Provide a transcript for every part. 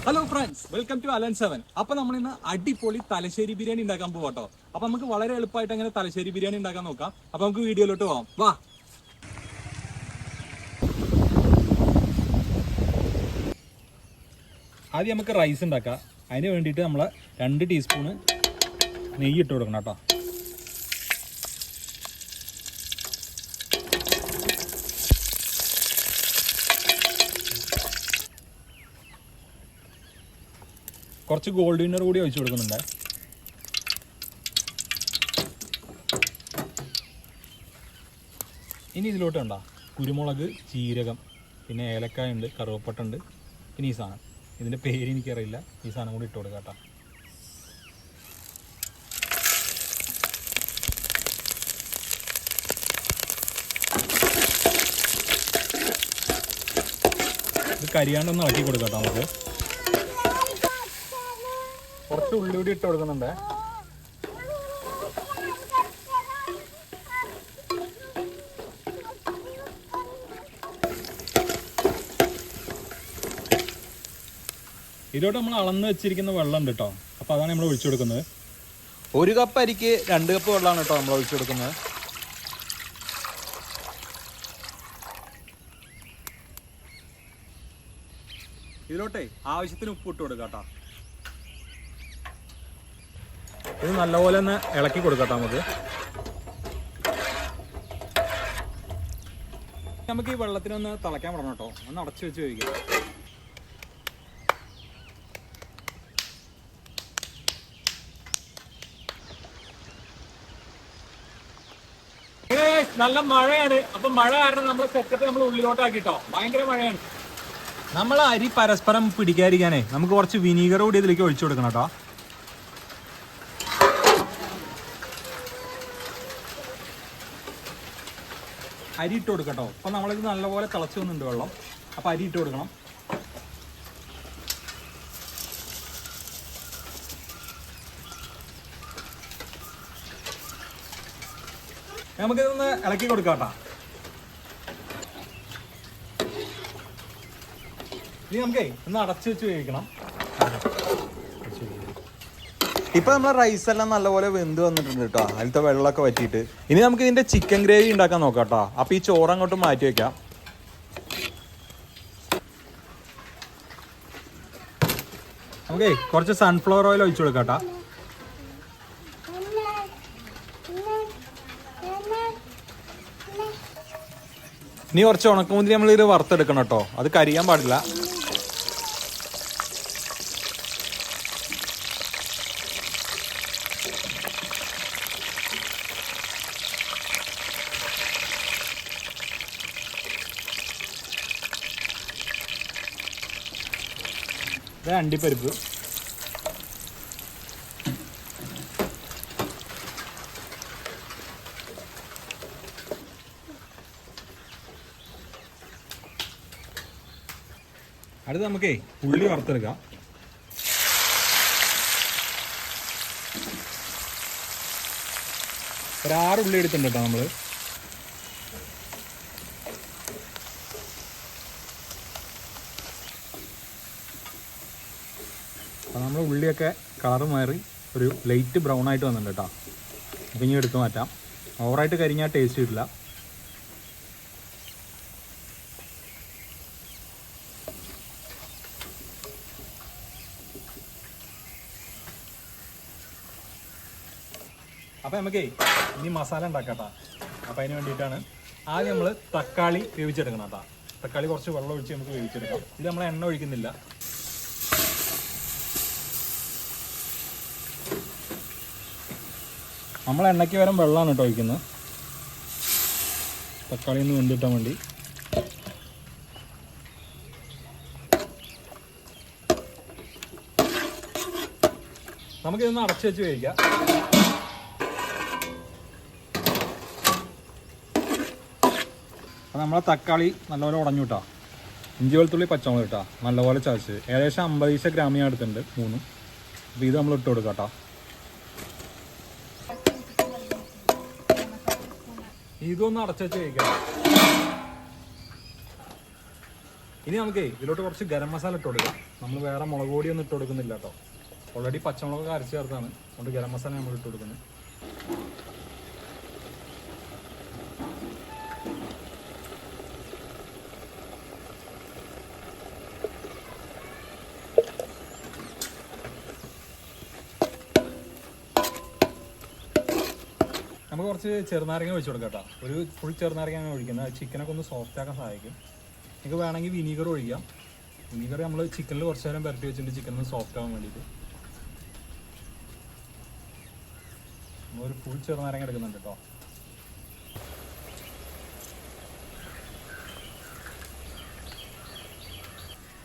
Hello friends, welcome to Alan 7. അപ്പൊ നമ്മൾ ഇന്ന് അടിപൊളി തലശ്ശേരി ബിരിയാണി ഉണ്ടാക്കാൻ പോവാട്ടോ. അപ്പൊ നമുക്ക് വളരെ എളുപ്പമായിട്ട് അങ്ങനെ തലശ്ശേരി ബിരിയാണി ഉണ്ടാക്കാൻ നോക്കാം. അപ്പൊ നമുക്ക് വീഡിയോയിലോട്ട് പോവാം. വാ. ആദ്യം നമുക്ക് റൈസ് ഉണ്ടാക്കാം. അതിന് വേണ്ടിയിട്ട് നമ്മൾ 2 ടീസ്പൂണ് നെയ്യ് ഇട്ട് കൊടുക്കണം കേട്ടോ. കുറച്ച് ഗോൾഡ് വിന്നർ കൂടി ഒഴിച്ചു കൊടുക്കുന്നുണ്ട്. ഇനി ഇതിലോട്ട് വേണ്ട കുരുമുളക്, ജീരകം, പിന്നെ ഏലക്കായ ഉണ്ട്, കറുവപ്പട്ട ഉണ്ട്, പിന്നെ ഈ സാധനം, ഇതിൻ്റെ പേര് എനിക്കറിയില്ല. ഈ സാധനം കൂടി ഇട്ട് കൊടുക്കാം കേട്ടോ. ഇത് കരിയാണ്ടൊന്ന് ഇളക്കി കൊടുക്കാം കേട്ടോ. നമുക്ക് കുറച്ച് ഉള്ളി കൂടി ഇട്ട് കൊടുക്കുന്നുണ്ട്. ഇതോട്ട് നമ്മൾ അളന്ന് വെച്ചിരിക്കുന്ന വെള്ളം ഉണ്ട് കേട്ടോ. അപ്പോൾ അതാണ് നമ്മൾ ഒഴിച്ചു കൊടുക്കുന്നത്. 1 കപ്പ് അരിക്ക് 2 കപ്പ് വെള്ളമാണ് കേട്ടോ നമ്മൾ ഒഴിച്ചു കൊടുക്കുന്നത്. ഇതിലോട്ടേ ആവശ്യത്തിന് ഉപ്പ് ഇട്ട് കൊടുക്കാം കേട്ടോ. ഇത് നല്ലപോലെ ഒന്ന് ഇളക്കി കൊടുക്കട്ടോ. നമുക്ക് ഈ വെള്ളത്തിനൊന്ന് തിളയ്ക്കാൻ വിടണം കേട്ടോ. ഒന്ന് അടച്ചു വെച്ച് കഴിക്കാം. നല്ല മഴയാണ്. അപ്പൊ മഴ കാരണം നമ്മൾ സെറ്റപ്പ് നമ്മൾ ഉള്ളിലോട്ടാക്കിട്ടോ. ഭയങ്കര മഴയാണ്. നമ്മൾ അരി പരസ്പരം പിടിക്കാതിരിക്കാനേ നമുക്ക് കുറച്ച് വിനീഗർ കൂടി ഇതിലേക്ക് ഒഴിച്ചു കൊടുക്കണം കേട്ടോ. അരി ഇട്ട് കൊടുക്കട്ടോ. അപ്പൊ നമ്മളിത് നല്ലപോലെ തിളച്ച് വന്നിട്ടുണ്ട് വെള്ളം. അപ്പൊ അരി ഇട്ട് കൊടുക്കണം. നമുക്കിതൊന്ന് ഇളക്കി കൊടുക്കാം കേട്ടോ. ഇനി നമുക്കേ ഒന്ന് അടച്ചു വെച്ച് വേവിക്കണം. ഇപ്പൊ നമ്മളെ റൈസ് എല്ലാം നല്ലപോലെ വെന്ത് വന്നിട്ടുണ്ട് കേട്ടോ. അതിലത്തെ വെള്ളമൊക്കെ വറ്റിയിട്ട് ഇനി നമുക്ക് ഇതിന്റെ ചിക്കൻ ഗ്രേവി ഉണ്ടാക്കാൻ നോക്കാം കേട്ടോ. അപ്പൊ ഈ ചോറ് അങ്ങോട്ട് മാറ്റി വെക്കാം. നമുക്കേ കുറച്ച് സൺഫ്ലവർ ഓയിൽ ഒഴിച്ചു കൊടുക്കാം കേട്ടോ. ഇനി കുറച്ച് ഉണക്കമുന്തിരി നമ്മൾ ഇത് വറുത്തെടുക്കണം കേട്ടോ. അത് കരിയാൻ പാടില്ല. ഇത് അണ്ടിപ്പരിപ്പ്, അടുത്ത് നമുക്കേ ഉള്ളി വറുത്തെടുക്കാം. ഒരു 6 ഉള്ളി എടുത്തിട്ടുണ്ട് കേട്ടോ നമ്മള്. അപ്പോൾ നമ്മൾ ഉള്ളിയൊക്കെ കളറ് മാറി ഒരു ലൈറ്റ് ബ്രൗൺ ആയിട്ട് വന്നിട്ടുണ്ട് കേട്ടോ. അപ്പം ഇനി എടുത്ത് മാറ്റാം. ഓവറായിട്ട് കരിഞ്ഞാൽ ടേസ്റ്റ് കിട്ടില്ല. അപ്പം നമുക്കേ ഇനി മസാല ഉണ്ടാക്കാം കേട്ടോ. അപ്പം അതിന് വേണ്ടിയിട്ടാണ് ആദ്യം നമ്മൾ തക്കാളി വേവിച്ചെടുക്കണം കേട്ടോ. തക്കാളി കുറച്ച് വെള്ളം ഒഴിച്ച് നമുക്ക് വേവിച്ചെടുക്കാം. ഇത് നമ്മൾ എണ്ണ ഒഴിക്കുന്നില്ല. നമ്മൾ എണ്ണയ്ക്ക് വരം വെള്ളമാണ് കേട്ടോ ഒഴിക്കുന്നത്. തക്കാളി ഒന്ന് വെന്തിട്ടാൻ വേണ്ടി. നമുക്കിതൊന്ന് അടച്ചു വെച്ച് വേവിക്കാം. അപ്പോൾ നമ്മളെ തക്കാളി നല്ലപോലെ ഉടഞ്ഞു കേട്ടോ. ഇഞ്ചി വെളുത്തുള്ളി പച്ചമുളക് കേട്ടോ നല്ലപോലെ ചതച്ച് ഏകദേശം 50 ഗ്രാം ഞാൻ എടുത്തിട്ടുണ്ട് 3. അപ്പോൾ ഇത് നമ്മൾ ഇട്ട് കൊടുക്കാം കേട്ടോ. ഇതൊന്ന് അടച്ചു വെച്ച് കഴിക്കാം. ഇനി നമുക്ക് ഇതിലോട്ട് കുറച്ച് ഗരം മസാല ഇട്ട് കൊടുക്കാം. നമ്മൾ വേറെ മുളക് പൊടിയൊന്നും ഇട്ട് കൊടുക്കുന്നില്ല കേട്ടോ. ഓൾറെഡി പച്ചമുളക് അരച്ച് ചേർത്താണ്, അതുകൊണ്ട് ഗരം മസാല നമ്മൾ ഇട്ട് കൊടുക്കുന്നത്. നമുക്ക് കുറച്ച് ചെറുനാരങ്ങ ഒഴിച്ച് കൊടുക്കാം കേട്ടോ. ഒരു ഫുൾ ചെറുനാരങ്ങ ഒഴിക്കുന്നത് ചിക്കനൊക്കെ ഒന്ന് സോഫ്റ്റ് ആക്കാൻ സഹായിക്കും. നിങ്ങൾക്ക് വേണമെങ്കിൽ വിനീഗർ ഒഴിക്കാം. വിനീഗർ നമ്മൾ ചിക്കനിൽ കുറച്ച് നേരം പുരട്ടി വെച്ചിട്ട് ചിക്കൻ ഒന്ന് സോഫ്റ്റ് ആവാൻ വേണ്ടിയിട്ട് ഒരു ഫുൾ ചെറുനാരങ്ങ എടുക്കുന്നുണ്ട് കേട്ടോ.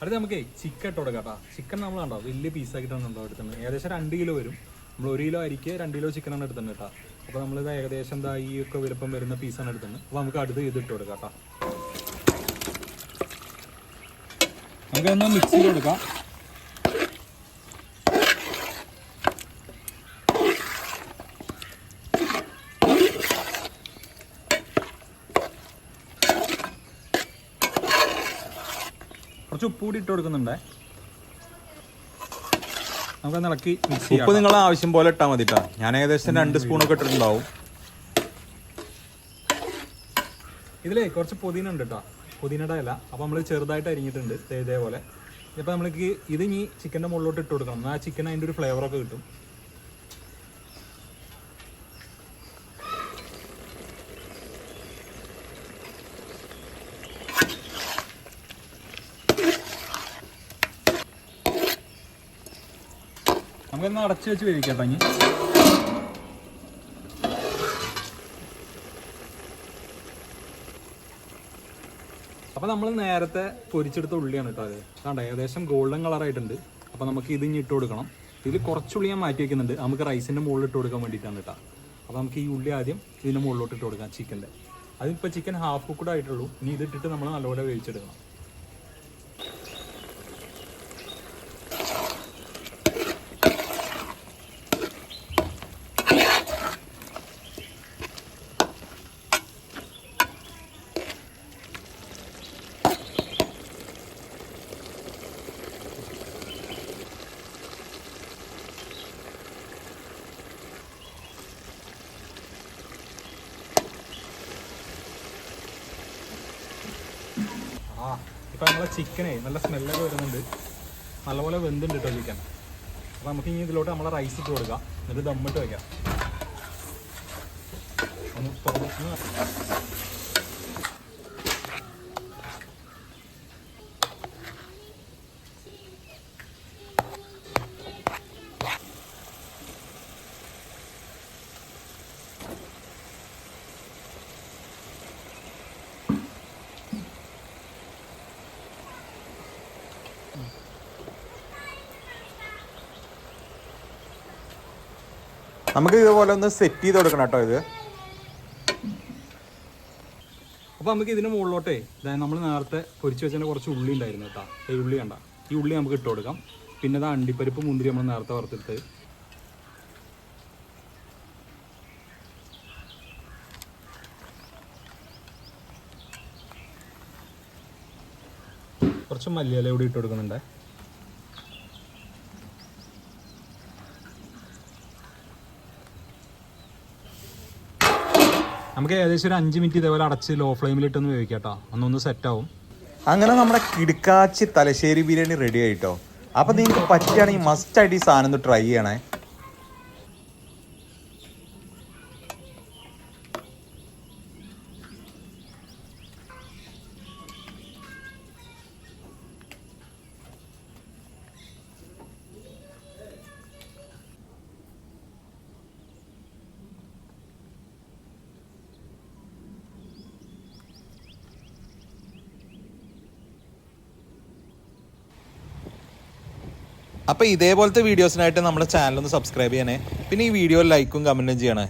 അടുത്ത് നമുക്ക് ചിക്കൻ ഇട്ട് കൊടുക്കാം കേട്ടോ. ചിക്കൻ നമ്മൾ കണ്ടോ വലിയ പീസാക്കിയിട്ടാണ് എടുക്കുന്നത്. ഏകദേശം 2 കിലോ വരും. നമ്മൾ 1 കിലോ അരിക്ക് 2 കിലോ ചിക്കനാണ് എടുത്തിട്ടുണ്ട് കേട്ടോ. അപ്പോൾ നമ്മളിത് ഏകദേശം എന്താ ഈ ഒക്കെ വലുപ്പം വരുന്ന പീസാണ് എടുക്കുന്നത്. അപ്പോൾ നമുക്ക് അടുത്ത് ഇതിട്ട് കൊടുക്കാം കേട്ടോ. നമുക്കൊന്ന് മിക്സ് ചെയ്ത് കൊടുക്കാം. കുറച്ച് ഉപ്പ് കൂടി ഇട്ട് കൊടുക്കുന്നുണ്ടേ. നമുക്ക് ഇളക്കി മിക്സ് ചെയ്യാം. ഉപ്പ് നിങ്ങളെ ആവശ്യം പോലെ ഇട്ടാൽ മതി കേട്ടോ. ഞാൻ ഏകദേശം 2 സ്പൂണൊക്കെ ഇട്ടിട്ടുണ്ടാവും. ഇതിലേ കുറച്ച് പുതിന ഉണ്ട് കേട്ടോ, പുതിനയുടെ ഇല. അപ്പോൾ നമ്മൾ ചെറുതായിട്ട് അരിഞ്ഞിട്ടുണ്ട് ഇതേപോലെ. ഇപ്പോൾ നമ്മൾക്ക് ഇത് ഇനി ചിക്കൻ്റെ മുകളിലോട്ട് ഇട്ട് കൊടുക്കണം. ആ ചിക്കൻ അതിൻ്റെ ഒരു ഫ്ലേവറൊക്കെ കിട്ടും. നമുക്കൊന്ന് അടച്ച് വെച്ച് വേവിക്കാം ഇനി. അപ്പോൾ നമ്മൾ നേരത്തെ പൊരിച്ചെടുത്ത ഉള്ളിയാണ് കേട്ടോ അത്. കണ്ടോ ഏകദേശം ഗോൾഡൻ കളറായിട്ടുണ്ട്. അപ്പോൾ നമുക്ക് ഇത് ഇനി ഇട്ട് കൊടുക്കണം. ഇതിൽ കുറച്ചുള്ളി ഞാൻ മാറ്റി വയ്ക്കുന്നുണ്ട്, നമുക്ക് റൈസിൻ്റെ മുകളിൽ ഇട്ട് കൊടുക്കാൻ വേണ്ടിയിട്ടാണ് കേട്ടോ. അപ്പോൾ നമുക്ക് ഈ ഉള്ളി ആദ്യം ഇതിൻ്റെ മുകളിലോട്ട് ഇട്ട് കൊടുക്കാം ചിക്കൻ്റെ. അതിപ്പോൾ ചിക്കൻ ഹാഫ് കുക്ക്ഡ് ആയിട്ടുള്ളൂ. ഇനി ഇതിട്ടിട്ട് നമ്മൾ നല്ലപോലെ വേവിച്ചെടുക്കണം. ഇപ്പം നമ്മളെ ചിക്കനേ നല്ല സ്മെല്ലൊക്കെ വരുന്നുണ്ട്, നല്ലപോലെ വെന്തുണ്ട് കേട്ടോ ചിക്കൻ. അപ്പോൾ നമുക്ക് ഇനി ഇതിലോട്ട് നമ്മളെ റൈസ് ഇട്ട് കൊടുക്കാം, എന്നിട്ട് ദമ്മിട്ട് വയ്ക്കാം. ഒന്ന് തുറന്ന് നമുക്ക് ഇതുപോലെ ഒന്ന് സെറ്റ് ചെയ്ത് കൊടുക്കണം കേട്ടോ ഇത്. അപ്പോൾ നമുക്ക് ഇതിന് മുകളിലോട്ടേ നമ്മൾ നേരത്തെ പൊരിച്ച് വെച്ചതിൻ്റെ കുറച്ച് ഉള്ളി ഉണ്ടായിരുന്നു കേട്ടോ. ഈ ഉള്ളി കണ്ട, ഈ ഉള്ളി നമുക്ക് ഇട്ട് കൊടുക്കാം. പിന്നെ അത് അണ്ടിപ്പരിപ്പ് മുന്തിരി നമ്മൾ നേരത്തെ വറുത്തിട്ട് കുറച്ച് മല്ലിയില കൂടി ഇട്ട് കൊടുക്കുന്നുണ്ട്. നമുക്ക് ഏകദേശം ഒരു 5 മിനിറ്റ് ഇതേപോലെ അടച്ച് ലോ ഫ്ലെയിമിലിട്ടൊന്ന് വേവിക്കാം കേട്ടോ. ഒന്നൊന്ന് സെറ്റാവും. അങ്ങനെ നമ്മുടെ കിടുക്കാച്ചി തലശ്ശേരി ബിരിയാണി റെഡി ആയിട്ടോ. അപ്പോൾ നിങ്ങൾക്ക് പറ്റുകയാണെങ്കിൽ മസ്റ്റായിട്ട് ഈ സാധനം ഒന്ന് ട്രൈ ചെയ്യണേ. അപ്പോൾ ഇതേപോലത്തെ വീഡിയോസിനായിട്ട് നമ്മുടെ ചാനൽ ഒന്ന് സബ്സ്ക്രൈബ് ചെയ്യണേ. പിന്നെ ഈ വീഡിയോ ലൈക്കും കമൻറ്റും ചെയ്യണേ.